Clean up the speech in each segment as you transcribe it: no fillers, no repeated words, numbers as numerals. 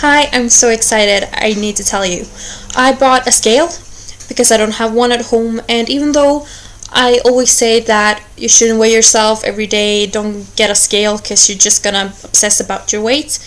Hi, I'm so excited. I need to tell you. I bought a scale because I don't have one at home, and even though I always say that you shouldn't weigh yourself every day, don't get a scale because you're just gonna obsess about your weight.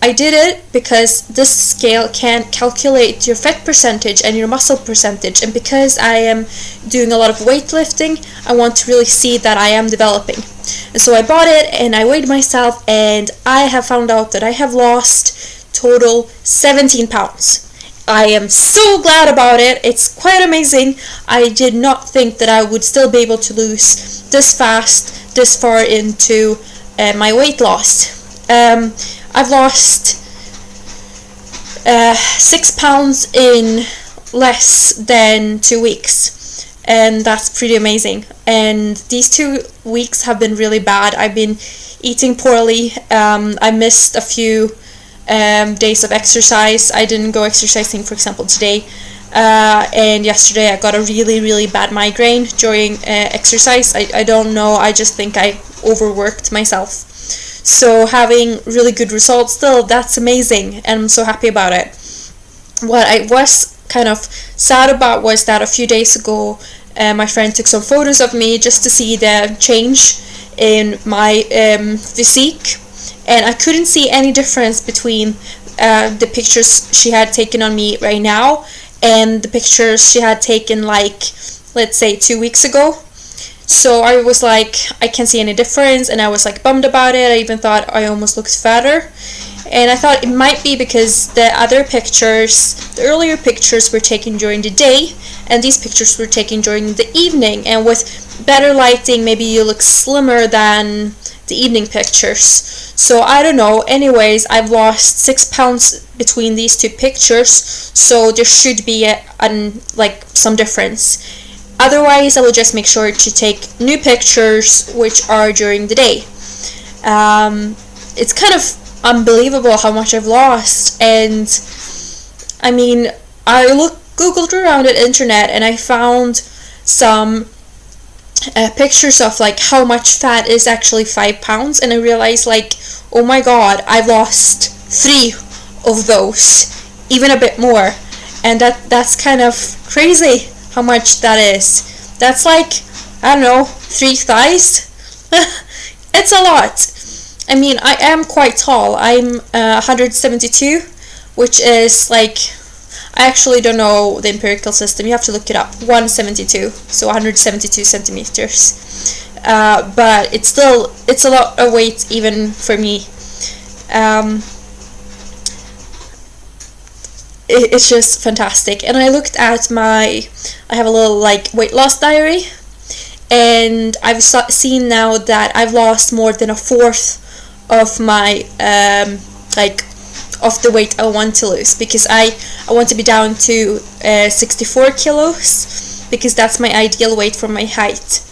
I did it because this scale can calculate your fat percentage and your muscle percentage, and because I am doing a lot of weightlifting, I want to really see that I am developing. And so I bought it and I weighed myself, and I have found out that I have lost total 17 pounds. I am so glad about it. It's quite amazing. I did not think that I would still be able to lose this fast, this far into my weight loss. I've lost 6 pounds in less than 2 weeks, and that's pretty amazing. And these 2 weeks have been really bad. I've been eating poorly. I missed a few days of exercise. I didn't go exercising, for example, today, and yesterday I got a really bad migraine during exercise. I don't know, I just think I overworked myself. So having really good results still, that's amazing, and I'm so happy about it. What I was kind of sad about was that a few days ago my friend took some photos of me just to see the change in my physique, and I couldn't see any difference between the pictures she had taken on me right now and the pictures she had taken, like, let's say 2 weeks ago. So I was like, I can't see any difference, and I was like bummed about it. I even thought I almost looked fatter, and I thought it might be because the earlier pictures were taken during the day, and these pictures were taken during the evening, and with better lighting maybe you look slimmer than the evening pictures. So I don't know. Anyways, I've lost 6 pounds between these two pictures, so there should be some difference. Otherwise, I will just make sure to take new pictures which are during the day. It's kind of unbelievable how much I've lost, and I mean, I googled around the internet and I found some pictures of like how much fat is actually 5 pounds, and I realized, like, oh my god, I've lost 3 of those, even a bit more, and that's kind of crazy how much that is. That's like, I don't know, 3 thighs. It's a lot. I mean, I am quite tall. I'm 172, which is like, I actually don't know the empirical system. You have to look it up. 172, so 172 centimeters. But it's a lot of weight even for me. It's just fantastic. And I looked at I have a little like weight loss diary, and I've seen now that I've lost more than a fourth of my of the weight I want to lose, because I want to be down to 64 kilos, because that's my ideal weight for my height.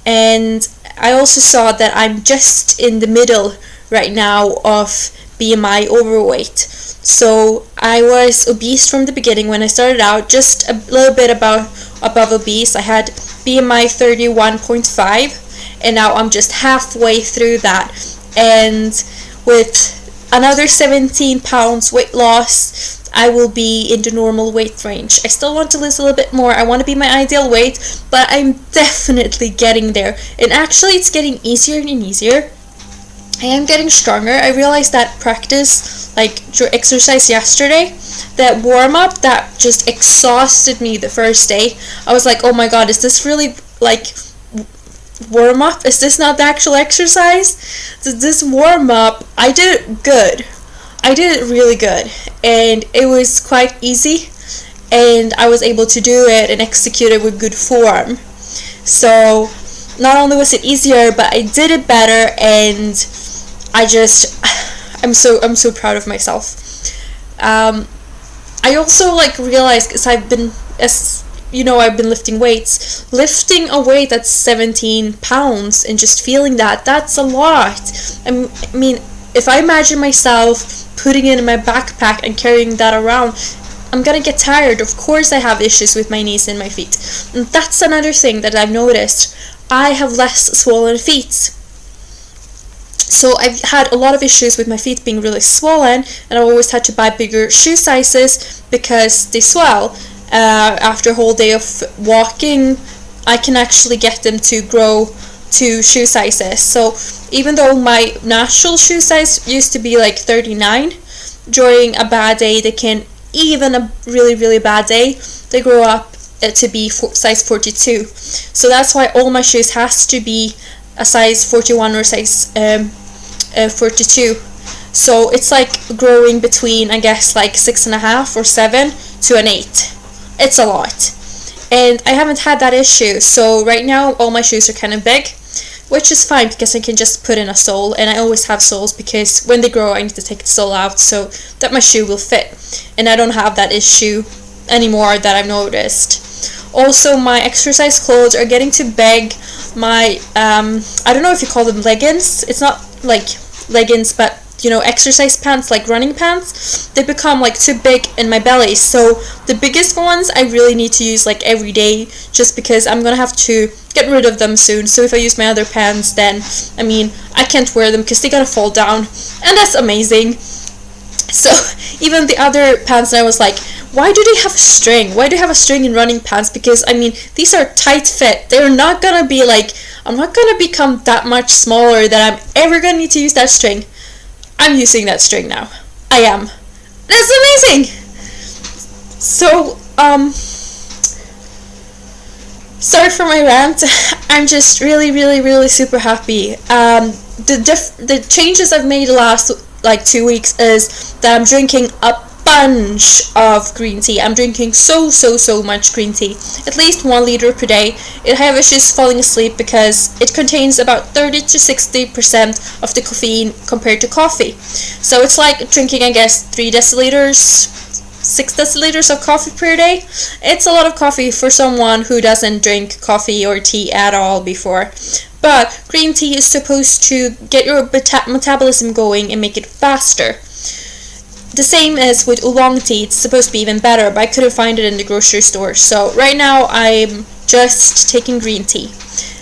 And I also saw that I'm just in the middle right now of BMI overweight. So I was obese from the beginning when I started out, just a little bit above obese. I had BMI 31.5, and now I'm just halfway through that. And with another 17 pounds weight loss, I will be in the normal weight range. I still want to lose a little bit more. I want to be my ideal weight, but I'm definitely getting there. And actually, it's getting easier and easier. I am getting stronger. I realized that practice, like exercise yesterday, that warm-up, that just exhausted me the first day. I was like, oh my god, is this really like warm-up? Is this not the actual exercise? This warm-up, I did it good. I did it really good, and it was quite easy, and I was able to do it and execute it with good form. So not only was it easier, but I did it better, and I'm so proud of myself. I also realized, because I've been lifting weights. Lifting a weight that's 17 pounds and just feeling that's a lot. I mean, if I imagine myself putting it in my backpack and carrying that around, I'm gonna get tired. Of course I have issues with my knees and my feet. And that's another thing that I've noticed. I have less swollen feet. So I've had a lot of issues with my feet being really swollen, and I've always had to buy bigger shoe sizes because they swell. After a whole day of walking, I can actually get them to grow to shoe sizes. So even though my natural shoe size used to be like 39, during a bad day they can, even a really really bad day, they grow up to be size 42. So that's why all my shoes has to be a size 41 or size 42. So it's like growing between, I guess, like 6.5 or 7 to an 8. It's a lot, and I haven't had that issue. So right now all my shoes are kind of big, which is fine because I can just put in a sole, and I always have soles because when they grow I need to take the sole out so that my shoe will fit, and I don't have that issue anymore that I've noticed. Also, my exercise clothes are getting too big. My I don't know if you call them leggings. It's not like leggings, but you know, exercise pants, like running pants. They become like too big in my belly. So the biggest ones I really need to use like every day, just because I'm gonna have to get rid of them soon. So if I use my other pants, then I mean I can't wear them because they gotta fall down, and that's amazing. So even the other pants, I was like, why do they have a string? Why do they have a string in running pants? Because I mean, these are tight fit. They're not gonna be like, I'm not gonna become that much smaller that I'm ever gonna need to use that string. I'm using that string now. I am. That's amazing. So sorry for my rant. I'm just really really really super happy. The changes I've made the last like 2 weeks is that I'm drinking a bunch of green tea. I'm drinking so much green tea, at least 1 liter per day. I have issues falling asleep because it contains about 30 to 60% of the caffeine compared to coffee. So it's like drinking, I guess, 3 deciliters, 6 deciliters of coffee per day. It's a lot of coffee for someone who doesn't drink coffee or tea at all before. But green tea is supposed to get your metabolism going and make it faster. The same as with oolong tea, it's supposed to be even better, but I couldn't find it in the grocery store. So right now I'm just taking green tea.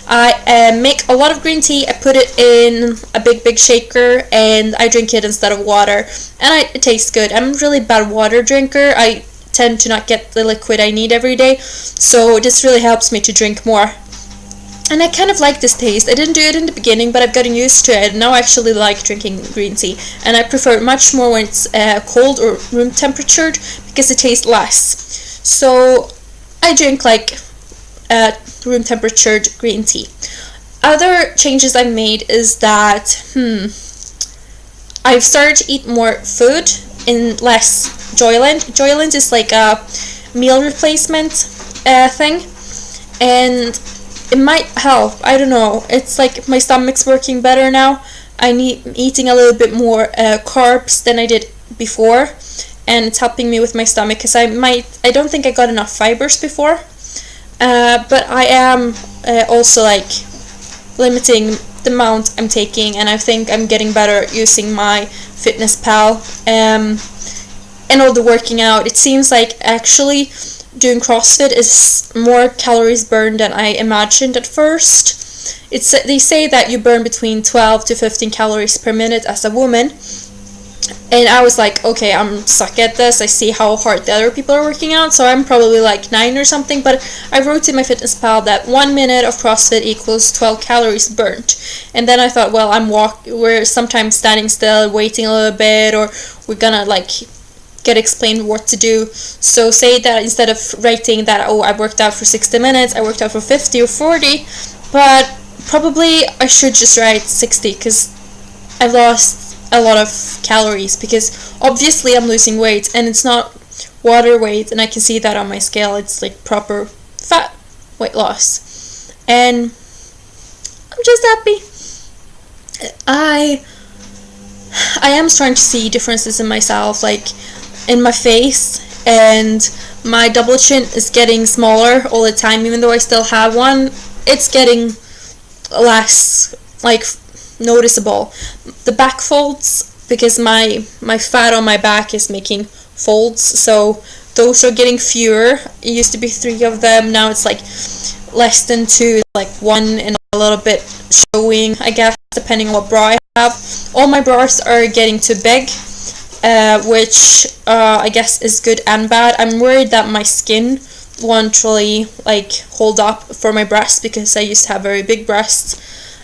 I make a lot of green tea. I put it in a big shaker and I drink it instead of water, and it tastes good. I'm a really bad water drinker. I tend to not get the liquid I need every day, so this really helps me to drink more. And I kind of like this taste. I didn't do it in the beginning, but I've gotten used to it. Now I actually like drinking green tea, and I prefer it much more when it's cold or room temperatured because it tastes less. So I drink like room temperatured green tea. Other changes I've made is that I've started to eat more food in less Joyland. Joyland is like a meal replacement thing, and it might help. I don't know. It's like my stomach's working better now. I'm eating a little bit more carbs than I did before, and it's helping me with my stomach because I don't think I got enough fibers before. But I am also like limiting the amount I'm taking, and I think I'm getting better at using my fitness pal and all the working out. It seems like actually doing CrossFit is more calories burned than I imagined at first. They say that you burn between 12 to 15 calories per minute as a woman, and I was like, okay, I'm stuck at this. I see how hard the other people are working out, so I'm probably like 9 or something. But I wrote in my fitness pal that 1 minute of CrossFit equals 12 calories burnt. And then I thought, well, we're sometimes standing still, waiting a little bit, or we're gonna like get explained what to do. So say that instead of writing that, oh, I worked out for 60 minutes, I worked out for 50 or 40, but probably I should just write 60 because I lost a lot of calories, because obviously I'm losing weight and it's not water weight, and I can see that on my scale. It's like proper fat weight loss, and I'm just happy. I am starting to see differences in myself, like in my face, and my double chin is getting smaller all the time. Even though I still have one, it's getting less like noticeable. The back folds, because my fat on my back is making folds, so those are getting fewer. It used to be 3 of them, now it's like less than 2, like 1 and a little bit showing, I guess, depending on what bra I All my bras are getting too big, which I guess is good and bad. I'm worried that my skin won't really like hold up for my breasts, because I used to have very big breasts.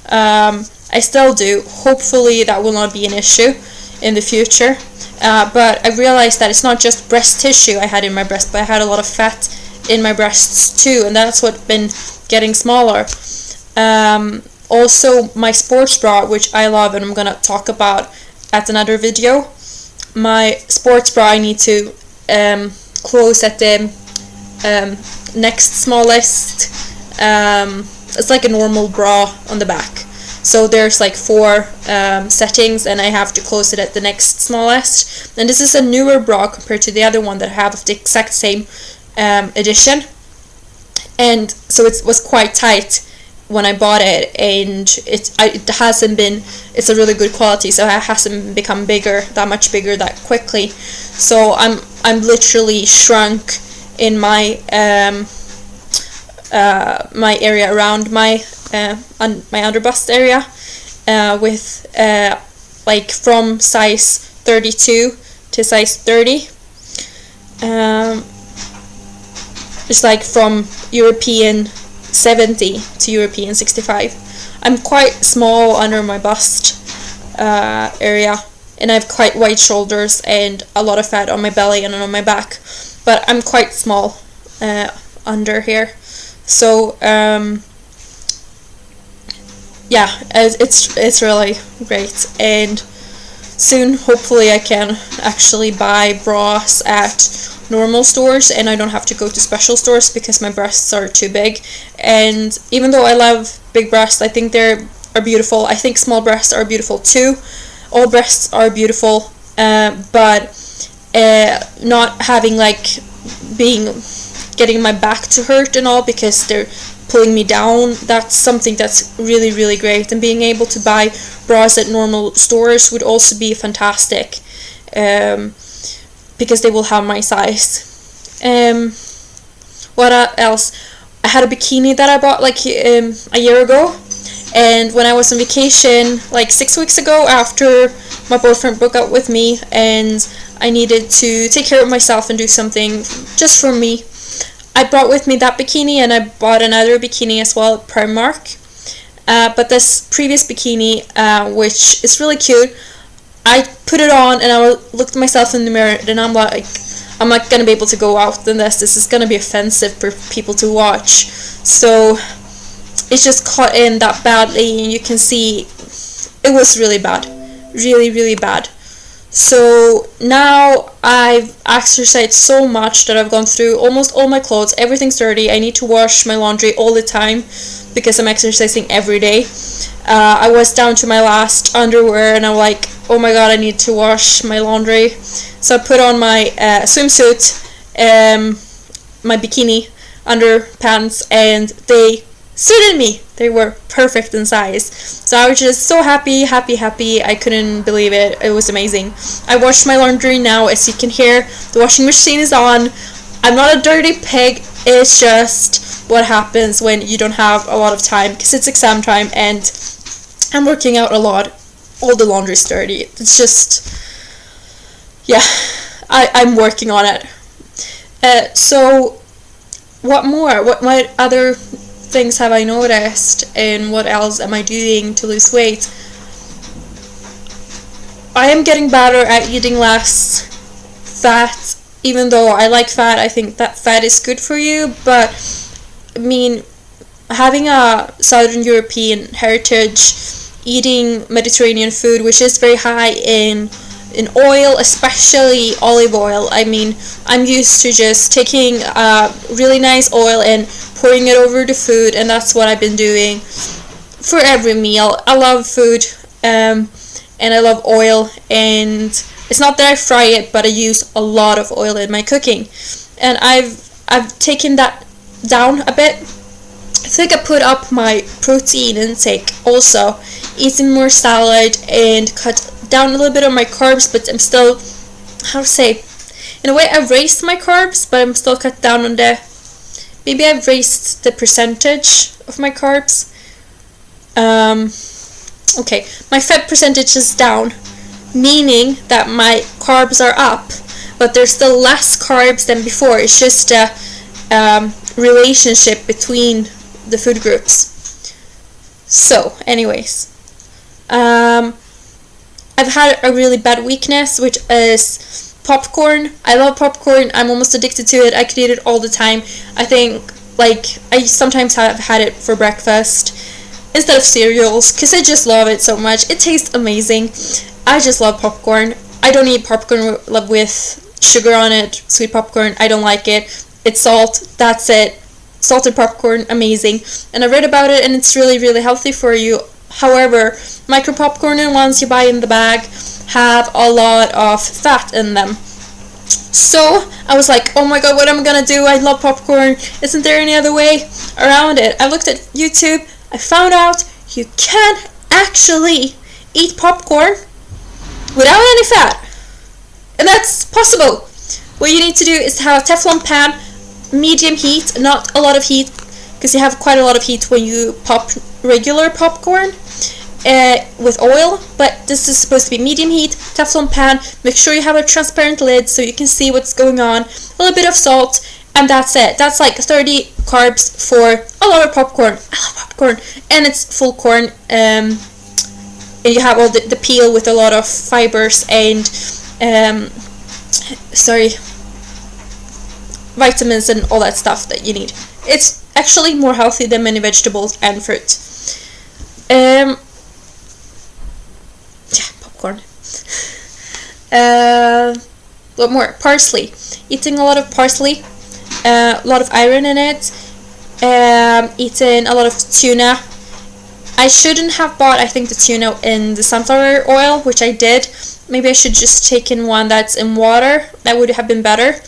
I still do. Hopefully that will not be an issue in the future. But I realized that it's not just breast tissue I had in my breast, but I had a lot of fat in my breasts too, and that's what's been getting smaller. Also, my sports bra, which I love and I'm gonna talk about at another video. My sports bra, I need to close at the next smallest. It's like a normal bra on the back. So there's like 4 settings, and I have to close it at the next smallest. And this is a newer bra compared to the other one that I have of the exact same edition. And so it was quite tight when I bought it, and it hasn't been. It's a really good quality, so it hasn't become that much bigger that quickly. So I'm literally shrunk in my my area around my under bust area, with like from size 32 to size 30. It's like from European 70 to European 65. I'm quite small under my bust area, and I have quite wide shoulders and a lot of fat on my belly and on my back, but I'm quite small under here. So yeah, it's really great, and soon hopefully I can actually buy bras at normal stores, and I don't have to go to special stores because my breasts are too big. And even though I love big breasts, I think they are beautiful. I think small breasts are beautiful too. All breasts are beautiful, but not having like getting my back to hurt and all because they're pulling me down, that's something that's really, really great. And being able to buy bras at normal stores would also be fantastic, because they will have my size. What else? I had a bikini that I bought like a year ago, and when I was on vacation like 6 weeks ago, after my boyfriend broke up with me and I needed to take care of myself and do something just for me, I brought with me that bikini, and I bought another bikini as well at Primark. But this previous bikini, which is really cute, I put it on and I looked at myself in the mirror, and I'm like, I'm not gonna be able to go out in this. This is gonna be offensive for people to watch. So it's just caught in that badly, and you can see it was really bad, really, really bad. So now I've exercised so much that I've gone through almost all my clothes. Everything's dirty. I need to wash my laundry all the time because I'm exercising every day. I was down to my last underwear, and I'm like, oh my god, I need to wash my laundry. So I put on my swimsuit, my bikini, underpants, and they suited me. They were perfect in size. So I was just so happy. I couldn't believe it. It was amazing. I washed my laundry now. As you can hear, the washing machine is on. I'm not a dirty pig. It's just what happens when you don't have a lot of time, because it's exam time and I'm working out a lot. All the laundry's dirty. It's just, yeah, I'm working on it. So what more? What other things have I noticed, and what else am I doing to lose weight? I am getting better at eating less fat. Even though I like fat, I think that fat is good for you, but I mean, having a Southern European heritage, eating Mediterranean food, which is very high in oil, especially olive oil. I mean, I'm used to just taking really nice oil and pouring it over the food, and that's what I've been doing for every meal. I love food, and I love oil, and it's not that I fry it, but I use a lot of oil in my cooking, and I've taken that down a bit. I think I put up my protein intake also, eating more salad and cut down a little bit on my carbs, but I'm still, how to say, in a way I've raised my carbs, but I'm still cut down on maybe I've raised the percentage of my carbs. Okay, my fat percentage is down, meaning that my carbs are up, but there's still less carbs than before. It's just a relationship between the food groups. So, anyways, I've had a really bad weakness, which is popcorn. I love popcorn. I'm almost addicted to it. I could eat it all the time. I think, like, I sometimes have had it for breakfast instead of cereals because I just love it so much. It tastes amazing. I just love popcorn. I don't eat popcorn with sugar on it, sweet popcorn. I don't like it. It's salt. That's it. Salted popcorn, amazing. And I read about it, and it's really, really healthy for you. However, micro popcorn and ones you buy in the bag have a lot of fat in them. So I was like, oh my god, what am I gonna do? I love popcorn. Isn't there any other way around it? I looked at YouTube. I found out you can actually eat popcorn without any fat. And that's possible. What you need to do is to have a Teflon pan, medium heat, not a lot of heat, because you have quite a lot of heat when you pop regular popcorn with oil, but this is supposed to be medium heat, Teflon pan. Make sure you have a transparent lid so you can see what's going on, a little bit of salt, and that's it. That's like 30 carbs for a lot of popcorn. I love popcorn, and it's full corn, and you have all the peel with a lot of fibers and vitamins and all that stuff that you need. It's actually more healthy than many vegetables and fruit. Yeah, popcorn. What more? Parsley. Eating a lot of parsley, a lot of iron in it. Eating a lot of tuna. I shouldn't have bought, I think, the tuna in the sunflower oil, which I did. Maybe I should just take in one that's in water. That would have been better.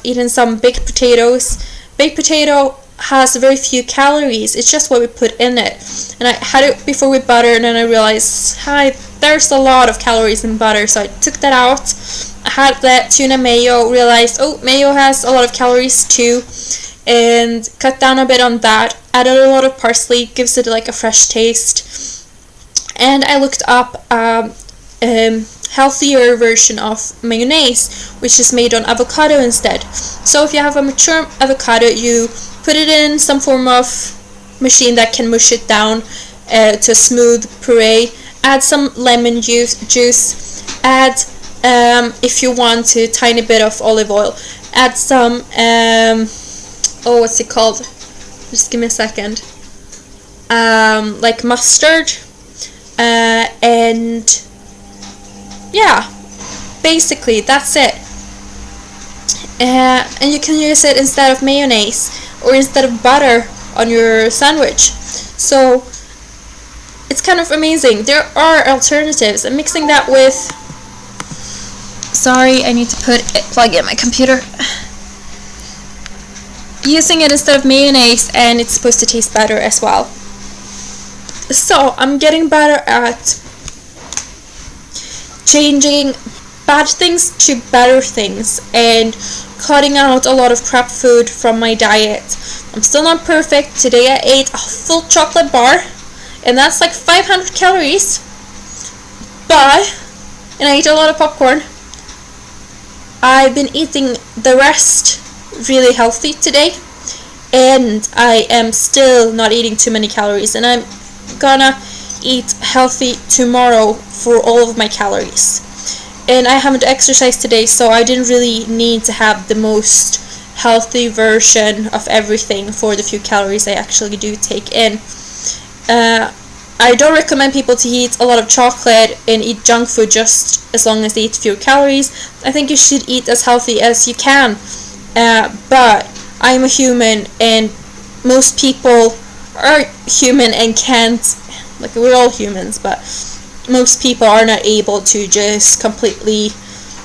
Eating some baked potatoes. Baked potato has very few calories. It's just what we put in it. And I had it before with butter, and then I realized, there's a lot of calories in butter, so I took that out. I had that tuna mayo, realized, mayo has a lot of calories too, and cut down a bit on that. Added a lot of parsley, gives it like a fresh taste. And I looked up healthier version of mayonnaise, which is made on avocado instead. So if you have a mature avocado, you put it in some form of machine that can mush it down to a smooth puree. Add some lemon juice. Add, if you want to, tiny bit of olive oil. Add some what's it called? Just give me a second. Like mustard, and yeah, basically that's it. And you can use it instead of mayonnaise or instead of butter on your sandwich. So it's kind of amazing. There are alternatives. I'm mixing that with, sorry, I need to plug in my computer. Using it instead of mayonnaise, and it's supposed to taste better as well. So I'm getting better at changing bad things to better things and cutting out a lot of crap food from my diet. I'm still not perfect. Today I ate a full chocolate bar, and that's like 500 calories, and I ate a lot of popcorn. I've been eating the rest really healthy today, and I am still not eating too many calories, and I'm gonna eat healthy tomorrow for all of my calories. And I haven't exercised today, so I didn't really need to have the most healthy version of everything for the few calories I actually do take in. I don't recommend people to eat a lot of chocolate and eat junk food just as long as they eat fewer calories. I think you should eat as healthy as you can. But I'm a human, and most people are human and can't, like, we're all humans, but most people are not able to just completely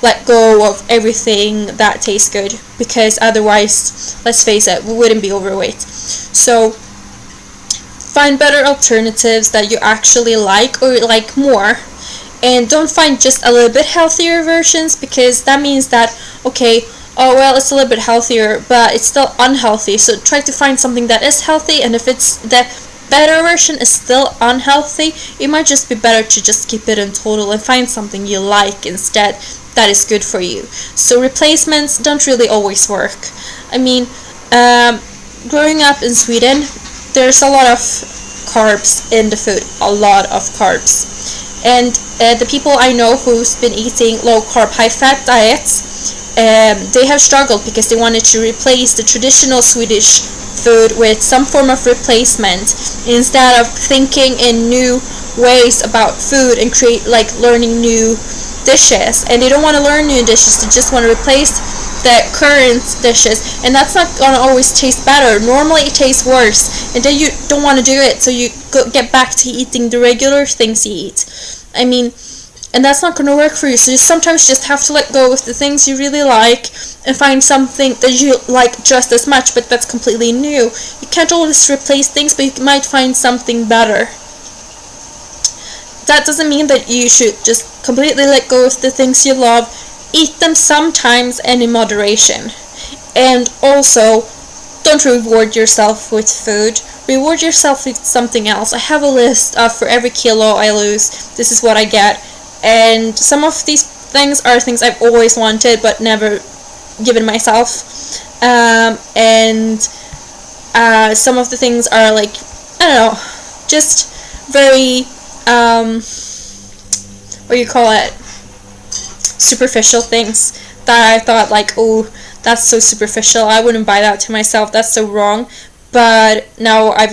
let go of everything that tastes good, because otherwise, let's face it, we wouldn't be overweight. So find better alternatives that you actually like or like more, and don't find just a little bit healthier versions, because that means that, okay, it's a little bit healthier, but it's still unhealthy. So try to find something that is healthy, and if it's the better version is still unhealthy, it might just be better to just keep it in total and find something you like instead that is good for you. So replacements don't really always work. I mean, growing up in Sweden, there's a lot of carbs in the food, a lot of carbs. And the people I know who's been eating low carb, high fat diets, they have struggled because they wanted to replace the traditional Swedish food with some form of replacement instead of thinking in new ways about food and learning new dishes. And they don't want to learn new dishes, they just want to replace the current dishes, and that's not gonna always taste better. Normally it tastes worse, and then you don't want to do it, so you get back to eating the regular things you eat. I mean, and that's not gonna work for you. So you sometimes just have to let go of the things you really like and find something that you like just as much, but that's completely new. You can't always replace things, but you might find something better. That doesn't mean that you should just completely let go of the things you love. Eat them sometimes and in moderation. And also, don't reward yourself with food. Reward yourself with something else. I have a list of for every kilo I lose, this is what I get. And some of these things are things I've always wanted but never given myself. And some of the things are like, I don't know, just very, what do you call it? Superficial things that I thought like, oh, that's so superficial, I wouldn't buy that to myself, that's so wrong. But now I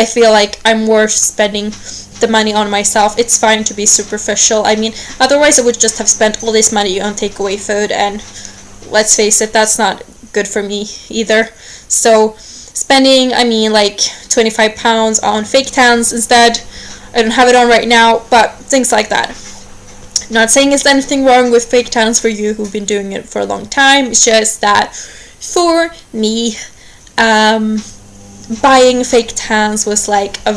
feel like I'm worth spending the money on myself. It's fine to be superficial. I mean, otherwise I would just have spent all this money on takeaway food, and let's face it, that's not good for me either. So spending, I mean, like £25 on fake tans instead. I don't have it on right now, but things like that. Not saying there's anything wrong with fake tans for you who've been doing it for a long time. It's just that for me, buying fake tans was like a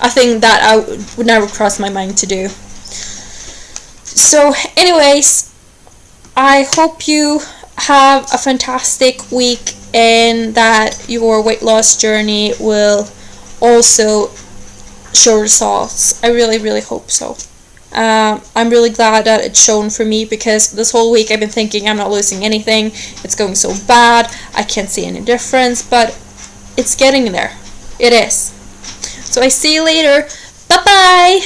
thing that I would never cross my mind to do. So anyways, I hope you have a fantastic week and that your weight loss journey will also show results. I really, really hope so. I'm really glad that it's shown for me, because this whole week I've been thinking I'm not losing anything, it's going so bad, I can't see any difference, but it's getting there. It is. So I see you later. Bye bye.